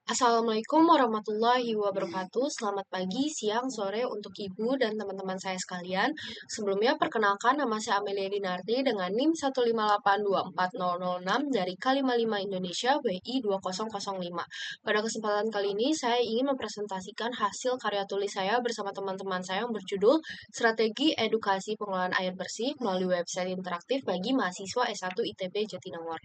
Assalamualaikum warahmatullahi wabarakatuh. Selamat pagi, siang, sore untuk Ibu dan teman-teman saya sekalian. Sebelumnya, perkenalkan nama saya Amelia Dinarti dengan NIM 158240006 dari K55 Indonesia WI 2005. Pada kesempatan kali ini, saya ingin mempresentasikan hasil karya tulis saya bersama teman-teman saya yang berjudul Strategi Edukasi Pengelolaan Air Bersih melalui website interaktif bagi mahasiswa S1 ITB Jatinangor.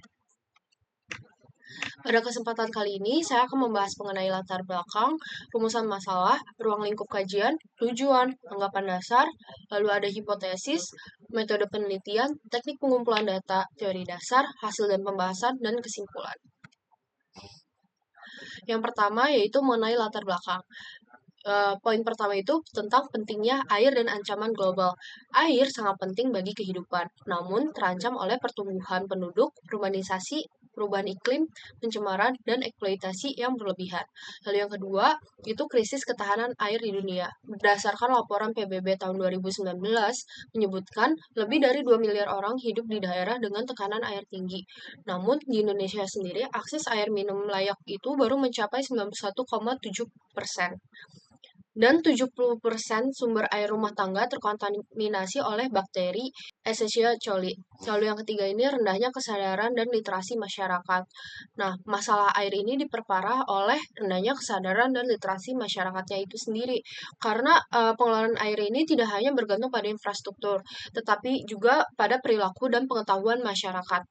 Pada kesempatan kali ini, saya akan membahas mengenai latar belakang, rumusan masalah, ruang lingkup kajian, tujuan, anggapan dasar, lalu ada hipotesis, metode penelitian, teknik pengumpulan data, teori dasar, hasil dan pembahasan, dan kesimpulan. Yang pertama yaitu mengenai latar belakang. Poin pertama itu tentang pentingnya air dan ancaman global. Air sangat penting bagi kehidupan, namun terancam oleh pertumbuhan penduduk, urbanisasi, perubahan iklim, pencemaran, dan eksploitasi yang berlebihan. Lalu yang kedua, itu krisis ketahanan air di dunia. Berdasarkan laporan PBB tahun 2019, menyebutkan lebih dari 2 miliar orang hidup di daerah dengan tekanan air tinggi. Namun, di Indonesia sendiri, akses air minum layak itu baru mencapai 91,7%. Dan 70% sumber air rumah tangga terkontaminasi oleh bakteri Escherichia coli. Lalu yang ketiga ini rendahnya kesadaran dan literasi masyarakat. Nah, masalah air ini diperparah oleh rendahnya kesadaran dan literasi masyarakatnya itu sendiri. Karena pengelolaan air ini tidak hanya bergantung pada infrastruktur, tetapi juga pada perilaku dan pengetahuan masyarakat.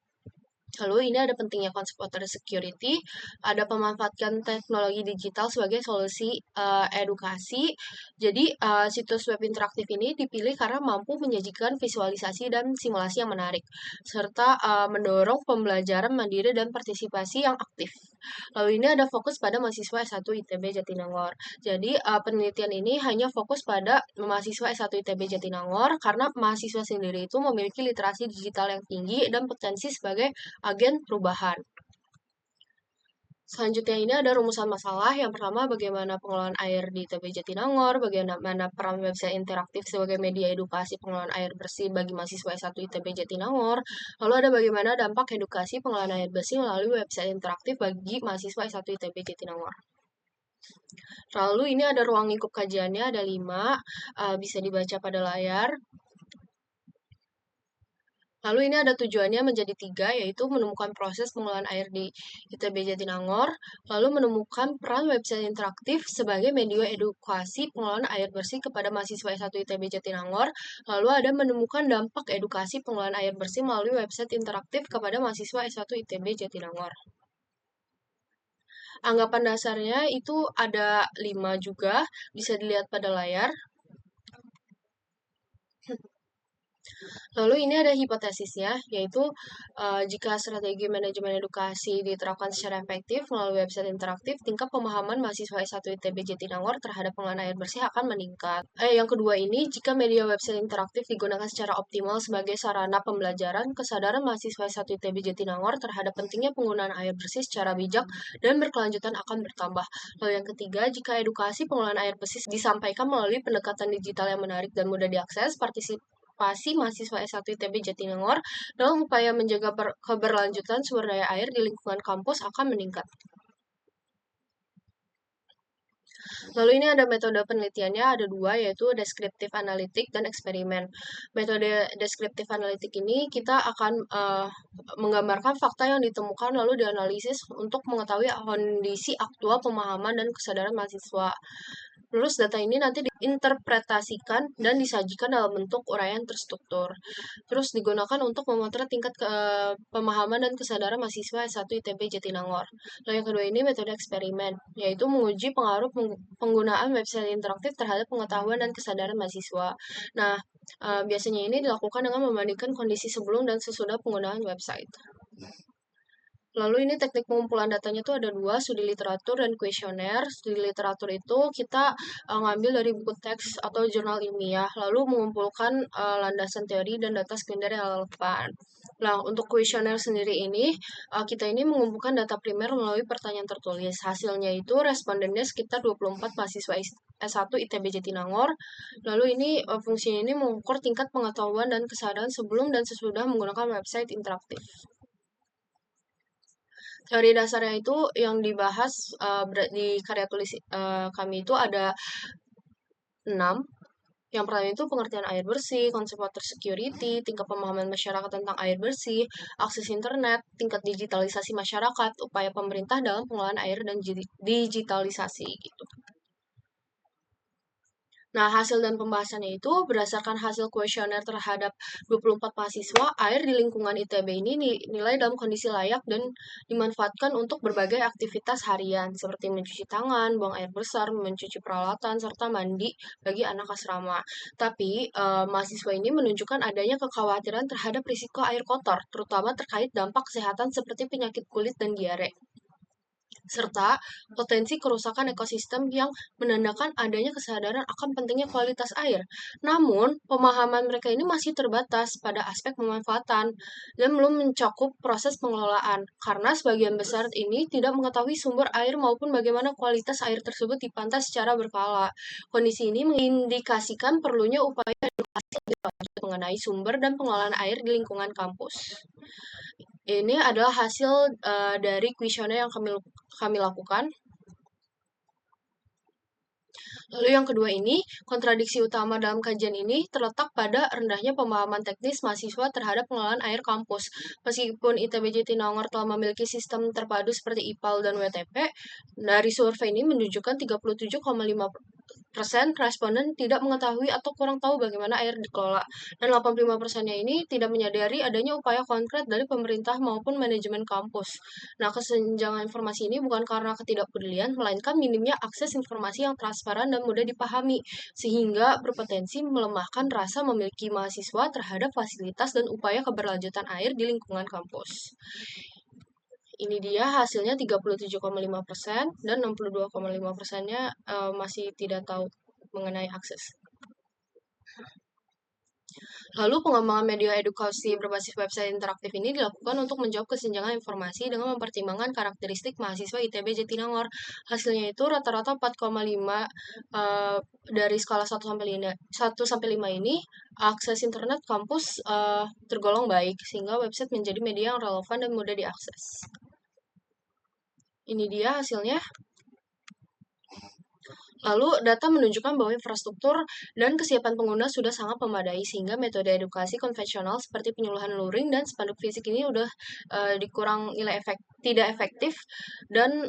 Lalu ini ada pentingnya konsep water security, ada pemanfaatkan teknologi digital sebagai solusi edukasi. Jadi situs web interaktif ini dipilih karena mampu menyajikan visualisasi dan simulasi yang menarik, serta mendorong pembelajaran mandiri dan partisipasi yang aktif. Lalu ini ada fokus pada mahasiswa S1 ITB Jatinangor. Jadi penelitian ini hanya fokus pada mahasiswa S1 ITB Jatinangor karena mahasiswa sendiri itu memiliki literasi digital yang tinggi dan potensi sebagai agen perubahan. Selanjutnya ini ada rumusan masalah. Yang pertama, bagaimana pengelolaan air di ITB Jatinangor, bagaimana peran website interaktif sebagai media edukasi pengelolaan air bersih bagi mahasiswa S1 ITB Jatinangor. Lalu ada bagaimana dampak edukasi pengelolaan air bersih melalui website interaktif bagi mahasiswa S1 ITB Jatinangor. Lalu ini ada ruang lingkup kajiannya, ada 5, bisa dibaca pada layar. Lalu ini ada tujuannya menjadi 3, yaitu menemukan proses pengelolaan air di ITB Jatinangor, lalu menemukan peran website interaktif sebagai media edukasi pengelolaan air bersih kepada mahasiswa S1 ITB Jatinangor, lalu ada menemukan dampak edukasi pengelolaan air bersih melalui website interaktif kepada mahasiswa S1 ITB Jatinangor. Anggapan dasarnya itu ada 5 juga, bisa dilihat pada layar. Lalu ini ada hipotesisnya, yaitu jika strategi manajemen edukasi diterapkan secara efektif melalui website interaktif, tingkat pemahaman mahasiswa S1 ITB Jatinangor terhadap pengelolaan air bersih akan meningkat. Yang kedua ini, jika media website interaktif digunakan secara optimal sebagai sarana pembelajaran, kesadaran mahasiswa S1 ITB Jatinangor terhadap pentingnya penggunaan air bersih secara bijak dan berkelanjutan akan bertambah. Lalu yang ketiga, jika edukasi pengelolaan air bersih disampaikan melalui pendekatan digital yang menarik dan mudah diakses, partisipasi mahasiswa S1 ITB Jatinangor dalam upaya menjaga keberlanjutan sumber daya air di lingkungan kampus akan meningkat. Lalu ini ada metode penelitiannya, ada 2, yaitu deskriptif analitik dan eksperimen. Metode deskriptif analitik ini kita akan menggambarkan fakta yang ditemukan lalu dianalisis untuk mengetahui kondisi aktual pemahaman dan kesadaran mahasiswa. Terus data ini nanti diinterpretasikan dan disajikan dalam bentuk uraian terstruktur. Terus digunakan untuk memotret tingkat pemahaman dan kesadaran mahasiswa S1 ITB Jatinangor. Lalu yang kedua ini metode eksperimen, yaitu menguji pengaruh penggunaan website interaktif terhadap pengetahuan dan kesadaran mahasiswa. Nah, biasanya ini dilakukan dengan membandingkan kondisi sebelum dan sesudah penggunaan website. Lalu ini teknik pengumpulan datanya itu ada 2, studi literatur dan kuesioner. Studi literatur itu kita ngambil dari buku teks atau jurnal ilmiah, lalu mengumpulkan landasan teori dan data sekunder yang relevan. Nah, untuk kuesioner sendiri ini, kita ini mengumpulkan data primer melalui pertanyaan tertulis. Hasilnya itu respondennya sekitar 24 mahasiswa S1 ITB Jatinangor. Lalu ini fungsinya ini mengukur tingkat pengetahuan dan kesadaran sebelum dan sesudah menggunakan website interaktif. Teori dasarnya itu yang dibahas di karya tulis kami itu ada 6. Yang pertama itu pengertian air bersih, konsep water security, tingkat pemahaman masyarakat tentang air bersih, akses internet, tingkat digitalisasi masyarakat, upaya pemerintah dalam pengelolaan air dan digitalisasi gitu. Nah, hasil dan pembahasannya itu berdasarkan hasil kuesioner terhadap 24 mahasiswa, air di lingkungan ITB ini nilai dalam kondisi layak dan dimanfaatkan untuk berbagai aktivitas harian, seperti mencuci tangan, buang air besar, mencuci peralatan, serta mandi bagi anak asrama. Tapi, mahasiswa ini menunjukkan adanya kekhawatiran terhadap risiko air kotor, terutama terkait dampak kesehatan seperti penyakit kulit dan diare, serta potensi kerusakan ekosistem yang menandakan adanya kesadaran akan pentingnya kualitas air. Namun, pemahaman mereka ini masih terbatas pada aspek pemanfaatan dan belum mencakup proses pengelolaan, karena sebagian besar ini tidak mengetahui sumber air maupun bagaimana kualitas air tersebut dipantau secara berkala. Kondisi ini mengindikasikan perlunya upaya edukasi lebih lanjut mengenai sumber dan pengelolaan air di lingkungan kampus. Ini adalah hasil dari kuesioner yang kami lakukan. Lalu yang kedua ini, kontradiksi utama dalam kajian ini terletak pada rendahnya pemahaman teknis mahasiswa terhadap pengelolaan air kampus. Meskipun ITB Jatinangor telah memiliki sistem terpadu seperti IPAL dan WTP, dari survei ini menunjukkan 37,5% responden tidak mengetahui atau kurang tahu bagaimana air dikelola, dan 85%-nya ini tidak menyadari adanya upaya konkret dari pemerintah maupun manajemen kampus. Nah, kesenjangan informasi ini bukan karena ketidakpedulian, melainkan minimnya akses informasi yang transparan dan mudah dipahami, sehingga berpotensi melemahkan rasa memiliki mahasiswa terhadap fasilitas dan upaya keberlanjutan air di lingkungan kampus. Ini dia hasilnya 37,5% dan 62,5%-nya masih tidak tahu mengenai akses. Lalu pengembangan media edukasi berbasis website interaktif ini dilakukan untuk menjawab kesenjangan informasi dengan mempertimbangkan karakteristik mahasiswa ITB Jatinangor. Hasilnya itu rata-rata 4,5 dari skala 1 sampai 5 ini, akses internet kampus tergolong baik, sehingga website menjadi media yang relevan dan mudah diakses. Ini dia hasilnya. Lalu, data menunjukkan bahwa infrastruktur dan kesiapan pengguna sudah sangat memadai, sehingga metode edukasi konvensional seperti penyuluhan luring dan spanduk fisik ini udah dikurang nilai tidak efektif dan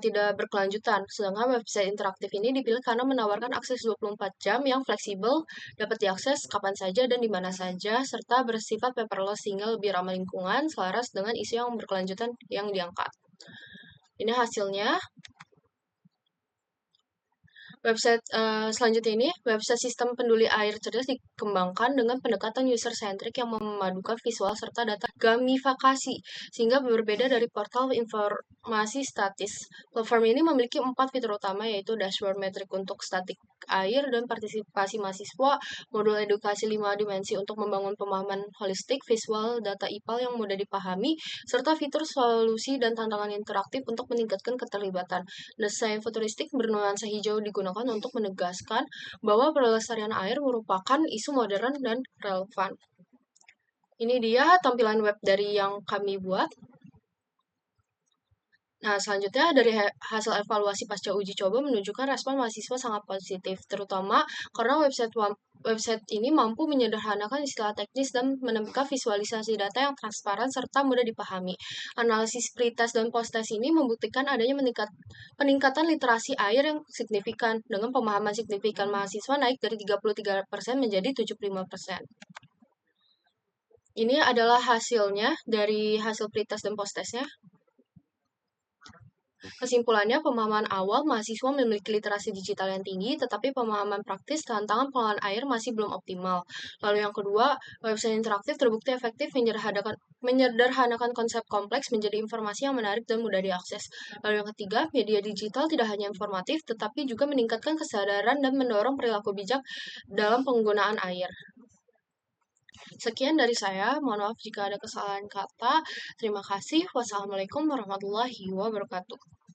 tidak berkelanjutan. Sedangkan website interaktif ini dipilih karena menawarkan akses 24 jam yang fleksibel, dapat diakses kapan saja dan di mana saja, serta bersifat paperless sehingga lebih ramah lingkungan, selaras dengan isu yang berkelanjutan yang diangkat. Ini hasilnya. Website selanjutnya ini, website sistem peduli air cerdas dikembangkan dengan pendekatan user-centric yang memadukan visual serta data gamifikasi, sehingga berbeda dari portal informasi statis. Platform ini memiliki 4 fitur utama, yaitu dashboard metrik untuk statik air dan partisipasi mahasiswa, modul edukasi 5 dimensi untuk membangun pemahaman holistik, visual data IPAL yang mudah dipahami, serta fitur solusi dan tantangan interaktif untuk meningkatkan keterlibatan. Desain futuristik bernuansa hijau digunakan untuk menegaskan bahwa pelestarian air merupakan isu modern dan relevan. Ini dia tampilan web dari yang kami buat. Nah, selanjutnya dari hasil evaluasi pasca uji coba menunjukkan respon mahasiswa sangat positif, terutama karena website ini mampu menyederhanakan istilah teknis dan menampilkan visualisasi data yang transparan serta mudah dipahami. Analisis pretest dan post-test ini membuktikan adanya peningkatan literasi air yang signifikan, dengan pemahaman signifikan mahasiswa naik dari 33% menjadi 75%. Ini adalah hasilnya dari hasil pretest dan post-testnya. Kesimpulannya, pemahaman awal mahasiswa memiliki literasi digital yang tinggi, tetapi pemahaman praktis tantangan pengelolaan air masih belum optimal. Lalu yang kedua, website interaktif terbukti efektif menyederhanakan konsep kompleks menjadi informasi yang menarik dan mudah diakses. Lalu yang ketiga, media digital tidak hanya informatif, tetapi juga meningkatkan kesadaran dan mendorong perilaku bijak dalam penggunaan air. Sekian dari saya, mohon maaf jika ada kesalahan kata. Terima kasih. Wassalamualaikum warahmatullahi wabarakatuh.